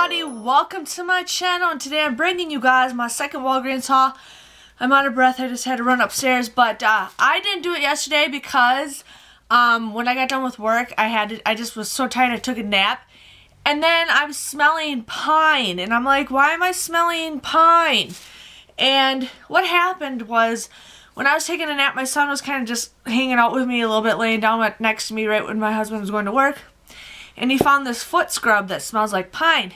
everybody, welcome to my channel, and today I'm bringing you guys my second Walgreens haul. I'm out of breath, I just had to run upstairs, but I didn't do it yesterday because when I got done with work, I just was so tired I took a nap, and then I'm smelling pine, and I'm like, why am I smelling pine? And what happened was, when I was taking a nap, my son was kind of just hanging out with me a little bit, laying down next to me right when my husband was going to work. And he found this foot scrub that smells like pine.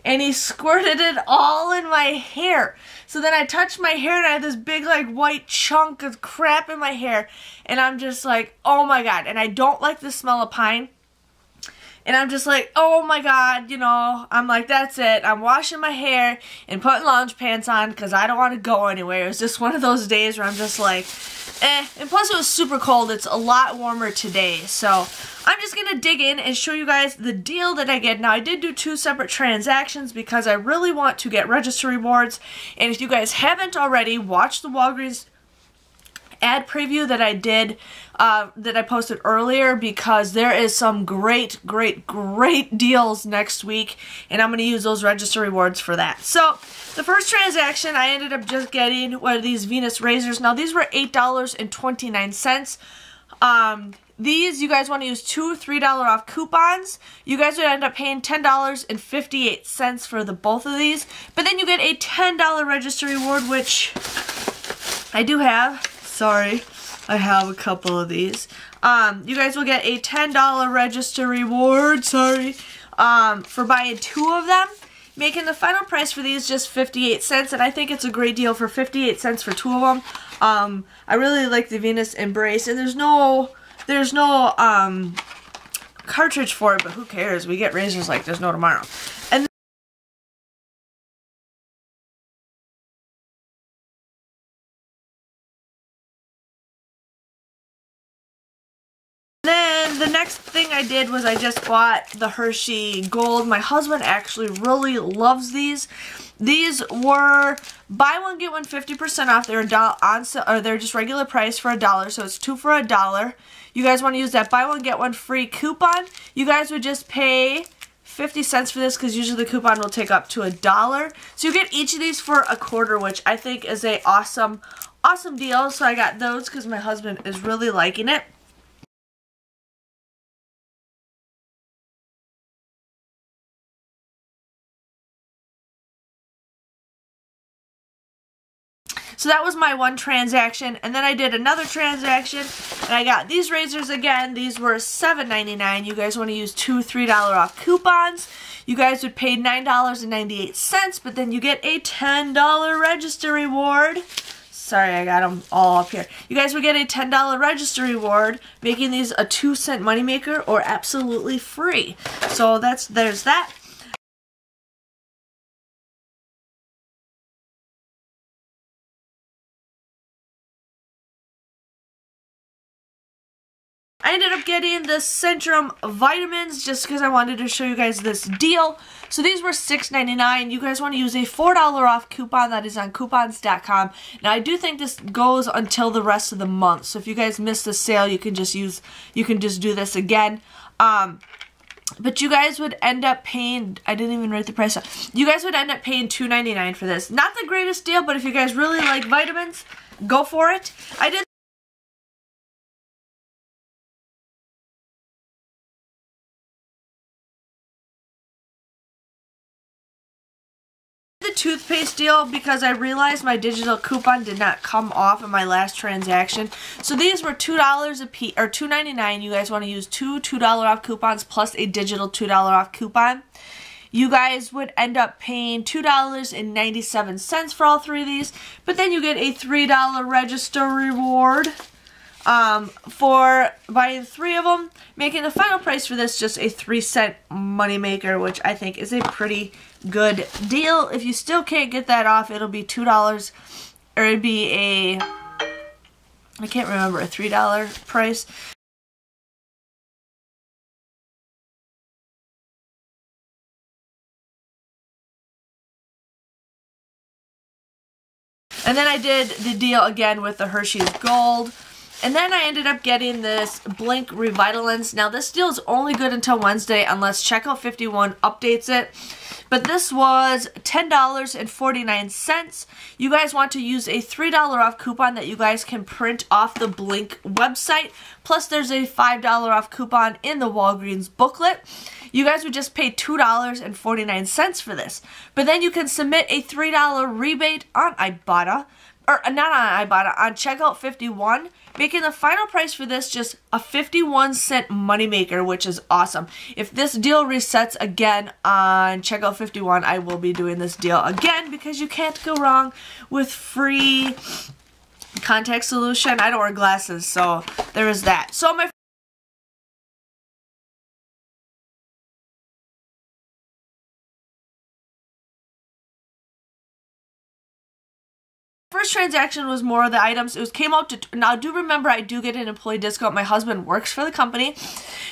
And he squirted it all in my hair. So then I touched my hair and I had this big like white chunk of crap in my hair. And I'm just like, oh my god. And I don't like the smell of pine. And I'm just like, oh my god, you know, I'm like, that's it. I'm washing my hair and putting lounge pants on because I don't want to go anywhere. It was just one of those days where I'm just like, eh. And plus it was super cold. It's a lot warmer today. So I'm just going to dig in and show you guys the deal that I get. Now, I did do 2 separate transactions because I really want to get register rewards. And if you guys haven't already, watch the Walgreens ad preview that I did, that I posted earlier, because there is some great deals next week, and I'm going to use those register rewards for that. So, the first transaction, I ended up just getting one of these Venus razors. Now, these were $8.29. These, you guys want to use 2 $3 off coupons. You guys would end up paying $10.58 for the both of these. But then you get a $10 register reward, which I do have. Sorry, I have a couple of these. You guys will get a $10 register reward, for buying 2 of them, making the final price for these just 58 cents, and I think it's a great deal for 58 cents for 2 of them. I really like the Venus Embrace, and there's no cartridge for it, but who cares? We get razors like there's no tomorrow. And then the next thing I did was I just bought the Hershey Gold. My husband actually really loves these. These were buy one get one 50% off. They're on sale, or they're just regular price for $1, so it's 2 for $1. You guys want to use that buy one get one free coupon. You guys would just pay 50 cents for this because usually the coupon will take up to $1. So you get each of these for $0.25, which I think is a awesome deal. So I got those because my husband is really liking it. So that was my one transaction, and then I did another transaction, and I got these razors again. These were $7.99. You guys want to use 2 $3 off coupons. You guys would pay $9.98, but then you get a $10 register reward. Sorry, I got them all up here. You guys would get a $10 register reward, making these a 2-cent moneymaker or absolutely free. So there's that. I ended up getting the Centrum vitamins just because I wanted to show you guys this deal. So these were $6.99. You guys want to use a $4 off coupon that is on coupons.com. Now I do think this goes until the rest of the month. So if you guys missed the sale, you can just do this again. But you guys would end up paying, I didn't even write the price up. You guys would end up paying $2.99 for this. Not the greatest deal, but if you guys really like vitamins, go for it. I did toothpaste deal because I realized my digital coupon did not come off in my last transaction. So these were $2 a piece, or $2.99. You guys want to use 2 $2 off coupons plus a digital $2 off coupon. You guys would end up paying $2.97 for all 3 of these, but then you get a $3 register reward for buying 3 of them, making the final price for this just a 3-cent moneymaker, which I think is a pretty good deal. If you still can't get that off, it'll be $2, or it'd be a, I can't remember, a $3 price. And then I did the deal again with the Hershey's Gold. And then I ended up getting this Blink Revitalins. Now this deal is only good until Wednesday unless Checkout 51 updates it. but this was $10.49. You guys want to use a $3 off coupon that you guys can print off the Blink website. Plus there's a $5 off coupon in the Walgreens booklet. You guys would just pay $2.49 for this. But then you can submit a $3 rebate on Ibotta, or not on Ibotta, on Checkout 51, making the final price for this just a 51-cent moneymaker, which is awesome. If this deal resets again on Checkout 51, I will be doing this deal again because you can't go wrong with free contact solution. I don't wear glasses, so there is that. So my first transaction was more of the items. It came out to, now do remember I do get an employee discount. My husband works for the company.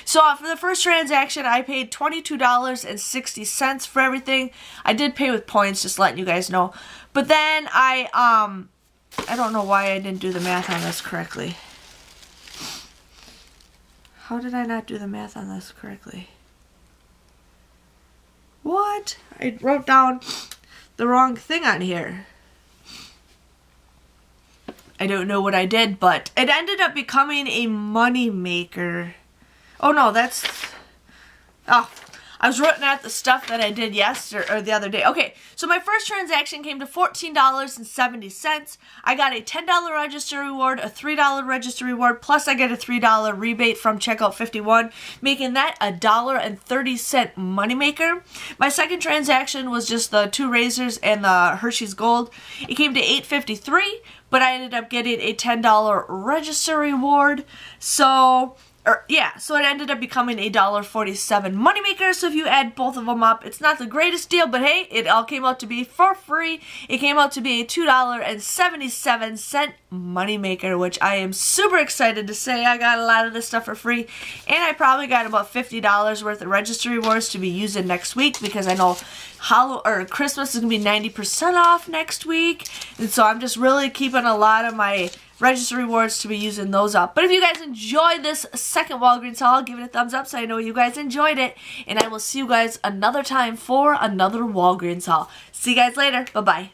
So for the first transaction I paid $22.60 for everything. I did pay with points, just letting you guys know. But then I don't know why I didn't do the math on this correctly. How did I not do the math on this correctly? What? I wrote down the wrong thing on here. I don't know what I did, but it ended up becoming a money maker. Oh no, that's... Oh, I was looking at the stuff that I did yesterday, or the other day. Okay, so my first transaction came to $14.70. I got a $10 register reward, a $3 register reward, plus I get a $3 rebate from Checkout 51, making that a $1.30 moneymaker. My second transaction was just the 2 razors and the Hershey's Gold. It came to $8.53, but I ended up getting a $10 register reward. So it ended up becoming a $1.47 moneymaker. So if you add both of them up, it's not the greatest deal, but hey, it all came out to be for free. It came out to be a $2.77 moneymaker, which I am super excited to say. I got a lot of this stuff for free, and I probably got about $50 worth of register rewards to be using next week because I know Christmas is going to be 90% off next week, and so I'm just really keeping a lot of my register rewards to be using those up. But if you guys enjoyed this second Walgreens haul, give it a thumbs up so I know you guys enjoyed it, and I will see you guys another time for another Walgreens haul. See you guys later. Bye-bye.